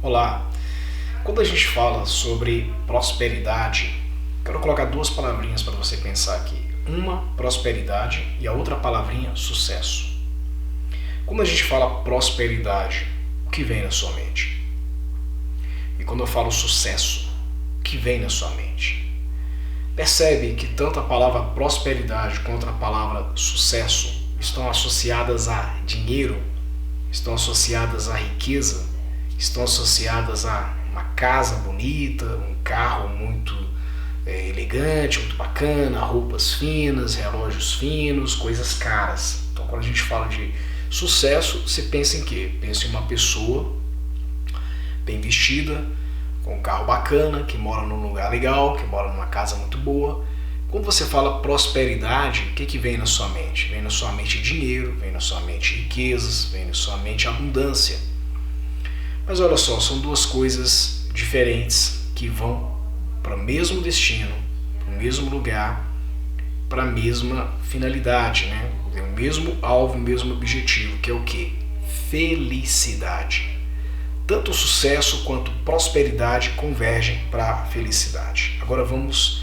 Olá! Quando a gente fala sobre prosperidade, quero colocar duas palavrinhas para você pensar aqui. Uma, prosperidade, e a outra palavrinha, sucesso. Quando a gente fala prosperidade, o que vem na sua mente? E quando eu falo sucesso, o que vem na sua mente? Percebe que tanto a palavra prosperidade quanto a palavra sucesso estão associadas a dinheiro, estão associadas à riqueza, estão associadas a uma casa bonita, um carro muito elegante, muito bacana, roupas finas, relógios finos, coisas caras. Então quando a gente fala de sucesso, você pensa em quê? Pensa em uma pessoa bem vestida, com um carro bacana, que mora num lugar legal, que mora numa casa muito boa. Quando você fala prosperidade, o que vem na sua mente? Vem na sua mente dinheiro, vem na sua mente riquezas, vem na sua mente abundância. Mas olha só, são duas coisas diferentes que vão para o mesmo destino, para o mesmo lugar, para a mesma finalidade, né? O mesmo alvo, o mesmo objetivo, que é o quê? Felicidade. Tanto sucesso quanto prosperidade convergem para a felicidade. Agora vamos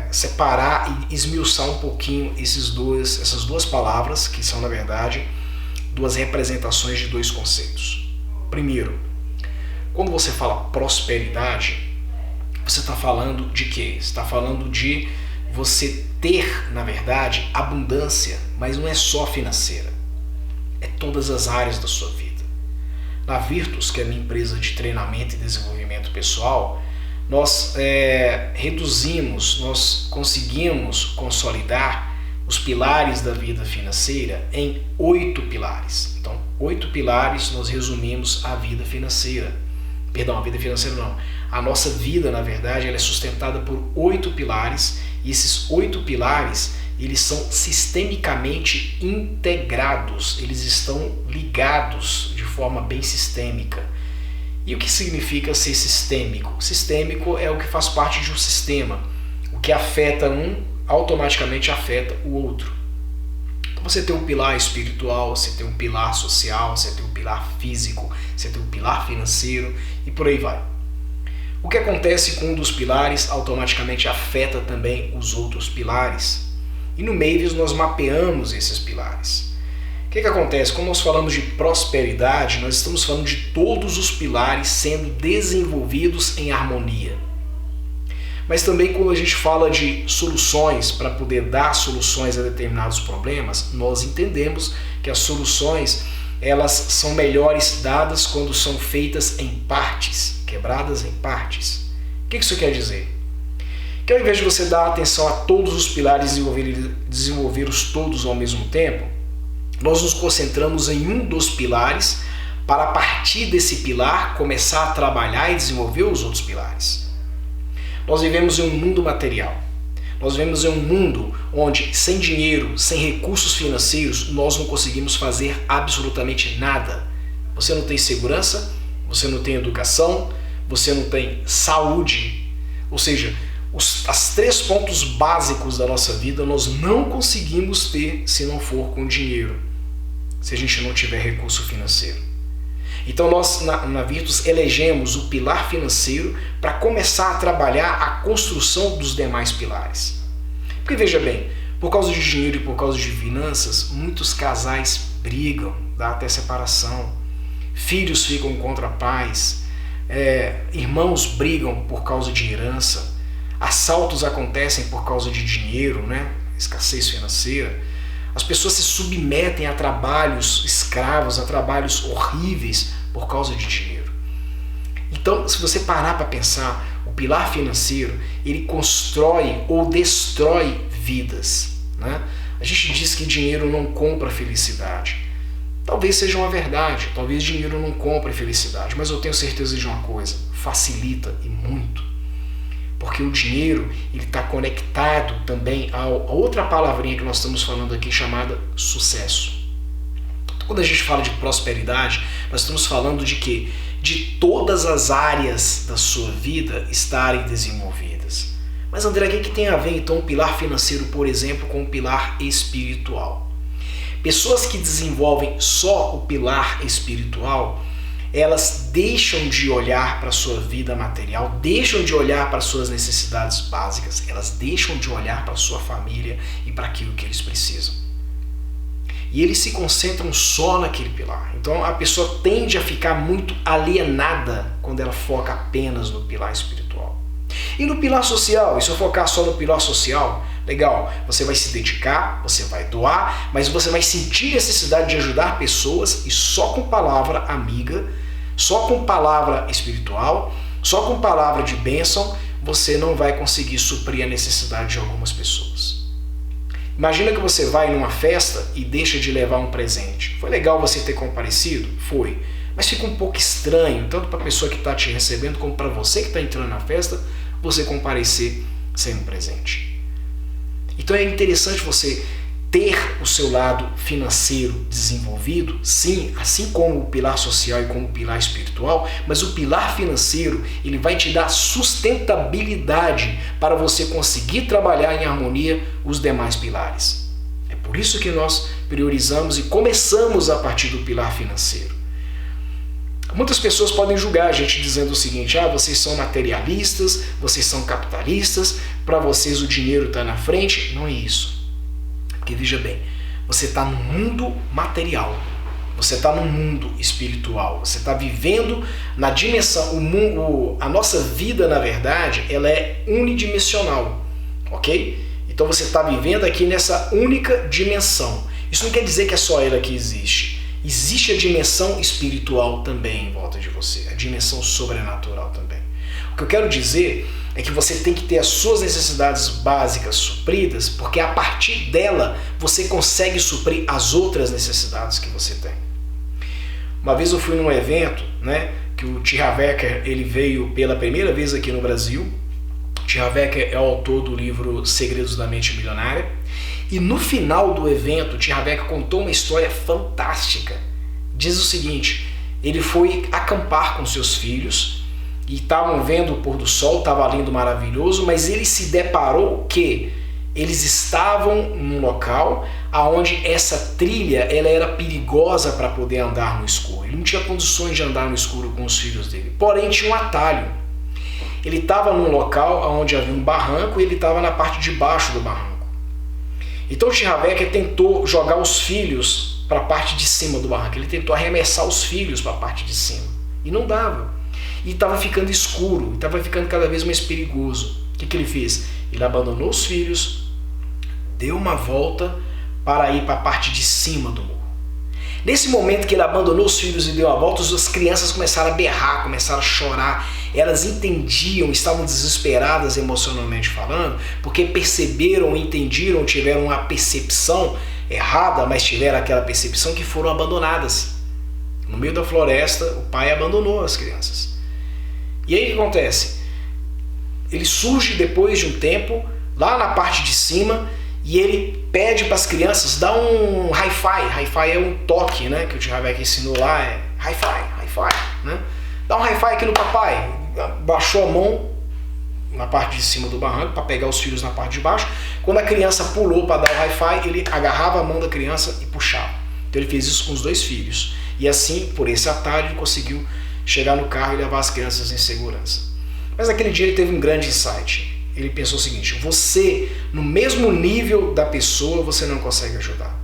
separar e esmiuçar um pouquinho essas duas palavras, que são, na verdade, duas representações de dois conceitos. Primeiro, quando você fala prosperidade, você está falando de quê? Você está falando de você ter, na verdade, abundância, mas não é só financeira. É todas as áreas da sua vida. Na Virtus, que é a minha empresa de treinamento e desenvolvimento pessoal, nós nós conseguimos consolidar os pilares da vida financeira em 8 pilares. Então, 8 pilares nós resumimos a vida financeira. Perdão, a vida financeira não. A nossa vida, na verdade, ela é sustentada por 8 pilares, e esses 8 pilares, eles são sistemicamente integrados, eles estão ligados de forma bem sistêmica. E o que significa ser sistêmico? Sistêmico é o que faz parte de um sistema. O que afeta um, automaticamente afeta o outro. Então você tem um pilar espiritual, você tem um pilar social, você tem um pilar físico, você tem um pilar financeiro e por aí vai. O que acontece com um dos pilares automaticamente afeta também os outros pilares. E no Mavis nós mapeamos esses pilares. O que acontece? Quando nós falamos de prosperidade, nós estamos falando de todos os pilares sendo desenvolvidos em harmonia. Mas também quando a gente fala de soluções, para poder dar soluções a determinados problemas, nós entendemos que as soluções elas são melhores dadas quando são feitas em partes, quebradas em partes. O que isso quer dizer? Que ao invés de você dar atenção a todos os pilares e desenvolver-os todos ao mesmo tempo, nós nos concentramos em um dos pilares para, a partir desse pilar, começar a trabalhar e desenvolver os outros pilares. Nós vivemos em um mundo material. Nós vivemos em um mundo onde, sem dinheiro, sem recursos financeiros, nós não conseguimos fazer absolutamente nada. Você não tem segurança, você não tem educação, você não tem saúde. Ou seja, os 3 pontos básicos da nossa vida nós não conseguimos ter se não for com dinheiro, se a gente não tiver recurso financeiro. Então nós na Virtus elegemos o pilar financeiro para começar a trabalhar a construção dos demais pilares. Porque veja bem, por causa de dinheiro e por causa de finanças, muitos casais brigam, dá até separação, filhos ficam contra pais, irmãos brigam por causa de herança, assaltos acontecem por causa de dinheiro, né? Escassez financeira. As pessoas se submetem a trabalhos escravos, a trabalhos horríveis por causa de dinheiro. Então, se você parar para pensar, o pilar financeiro, ele constrói ou destrói vidas, né? A gente diz que dinheiro não compra felicidade. Talvez seja uma verdade, talvez dinheiro não compre felicidade, mas eu tenho certeza de uma coisa, facilita e muito. Porque o dinheiro está conectado também a outra palavrinha que nós estamos falando aqui chamada sucesso. Quando a gente fala de prosperidade, nós estamos falando de quê? De todas as áreas da sua vida estarem desenvolvidas. Mas André, o que tem a ver então o pilar financeiro, por exemplo, com o pilar espiritual? Pessoas que desenvolvem só o pilar espiritual, elas deixam de olhar para a sua vida material, deixam de olhar para as suas necessidades básicas, elas deixam de olhar para a sua família e para aquilo que eles precisam. E eles se concentram só naquele pilar. Então a pessoa tende a ficar muito alienada quando ela foca apenas no pilar espiritual. E no pilar social, e se eu focar só no pilar social, legal, você vai se dedicar, você vai doar, mas você vai sentir necessidade de ajudar pessoas e só com palavra amiga, só com palavra espiritual, só com palavra de bênção, você não vai conseguir suprir a necessidade de algumas pessoas. Imagina que você vai numa festa e deixa de levar um presente. Foi legal você ter comparecido? Foi. Mas fica um pouco estranho, tanto para a pessoa que está te recebendo, como para você que está entrando na festa, você comparecer sem um presente. Então é interessante você ter o seu lado financeiro desenvolvido, sim, assim como o pilar social e como o pilar espiritual, mas o pilar financeiro, ele vai te dar sustentabilidade para você conseguir trabalhar em harmonia os demais pilares. É por isso que nós priorizamos e começamos a partir do pilar financeiro. Muitas pessoas podem julgar a gente dizendo o seguinte: vocês são materialistas, vocês são capitalistas, para vocês o dinheiro está na frente. Não é isso. Porque veja bem, você está no mundo material, você está no mundo espiritual, você está vivendo na dimensão, a nossa vida, na verdade, ela é unidimensional, ok? Então você está vivendo aqui nessa única dimensão. Isso não quer dizer que é só ela que existe. Existe a dimensão espiritual também em volta de você, a dimensão sobrenatural também. O que eu quero dizer é que você tem que ter as suas necessidades básicas supridas, porque a partir dela você consegue suprir as outras necessidades que você tem. Uma vez eu fui num evento, que o T. Harv Eker, ele veio pela primeira vez aqui no Brasil. O T. Harv Eker é o autor do livro Segredos da Mente Milionária. E no final do evento, o T. Harv Eker contou uma história fantástica. Diz o seguinte: ele foi acampar com seus filhos e estavam vendo o pôr do sol, estava lindo, maravilhoso, mas ele se deparou que eles estavam num local onde essa trilha ela era perigosa para poder andar no escuro. Ele não tinha condições de andar no escuro com os filhos dele, porém tinha um atalho. Ele estava num local onde havia um barranco e ele estava na parte de baixo do barranco. Então o T. Harv Eker tentou jogar os filhos para a parte de cima do barranco. Ele tentou arremessar os filhos para a parte de cima. E não dava. E estava ficando escuro, estava ficando cada vez mais perigoso. O que ele fez? Ele abandonou os filhos, deu uma volta para ir para a parte de cima do morro. Nesse momento que ele abandonou os filhos e deu a volta, as crianças começaram a berrar, começaram a chorar. Elas entendiam, estavam desesperadas emocionalmente falando, porque perceberam, entenderam, tiveram uma percepção errada, mas tiveram aquela percepção que foram abandonadas. No meio da floresta, o pai abandonou as crianças. E aí o que acontece? Ele surge depois de um tempo, lá na parte de cima, e ele pede para as crianças, dá um hi-fi. Hi-fi é um toque, que o T. Harv Eker ensinou lá, é hi-fi, Dá um hi-fi aqui no papai. Baixou a mão na parte de cima do barranco para pegar os filhos na parte de baixo. Quando a criança pulou para dar o hi-fi, ele agarrava a mão da criança e puxava. Então ele fez isso com os dois filhos. E assim, por esse atalho, ele conseguiu chegar no carro e levar as crianças em segurança. Mas naquele dia ele teve um grande insight. Ele pensou o seguinte: você, no mesmo nível da pessoa, você não consegue ajudar.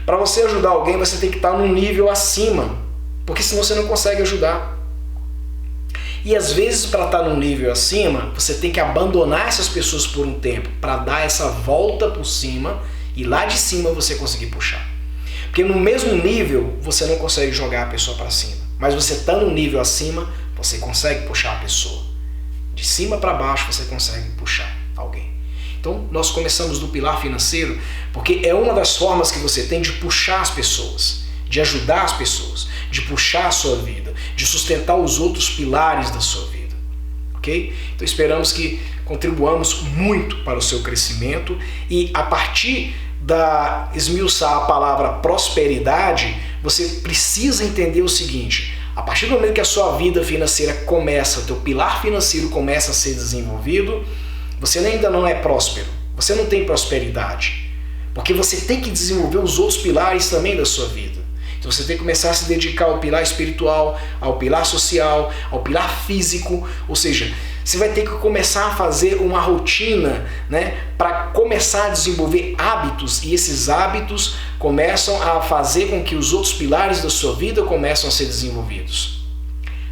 Para você ajudar alguém, você tem que estar num nível acima, porque senão você não consegue ajudar. E às vezes, para estar num nível acima, você tem que abandonar essas pessoas por um tempo, para dar essa volta por cima e lá de cima você conseguir puxar. Porque no mesmo nível, você não consegue jogar a pessoa para cima. Mas você está num nível acima, você consegue puxar a pessoa. De cima para baixo você consegue puxar alguém. Então nós começamos do pilar financeiro, porque é uma das formas que você tem de puxar as pessoas, de ajudar as pessoas, de puxar a sua vida, de sustentar os outros pilares da sua vida. Ok? Então esperamos que contribuamos muito para o seu crescimento e a partir da esmiuçar a palavra prosperidade, você precisa entender o seguinte: a partir do momento que a sua vida financeira começa, o teu pilar financeiro começa a ser desenvolvido, você ainda não é próspero, você não tem prosperidade, porque você tem que desenvolver os outros pilares também da sua vida. Então Então você tem que começar a se dedicar ao pilar espiritual, ao pilar social, ao pilar físico, ou seja, você vai ter que começar a fazer uma rotina, né, para começar a desenvolver hábitos, e esses hábitos começam a fazer com que os outros pilares da sua vida começam a ser desenvolvidos.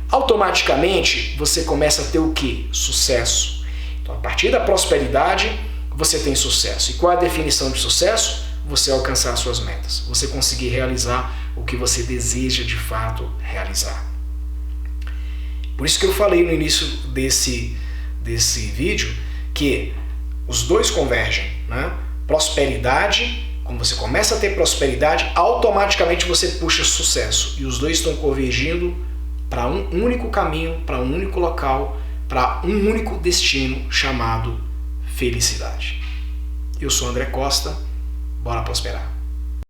Automaticamente você começa a ter o quê? Sucesso. Então, a partir da prosperidade, você tem sucesso. E qual é a definição de sucesso? Você alcançar as suas metas, você conseguir realizar o que você deseja de fato realizar. Por isso que eu falei no início desse vídeo que os dois convergem, né? Prosperidade, quando você começa a ter prosperidade, automaticamente você puxa sucesso. E os dois estão convergindo para um único caminho, para um único local, para um único destino chamado felicidade. Eu sou André Costa, bora prosperar.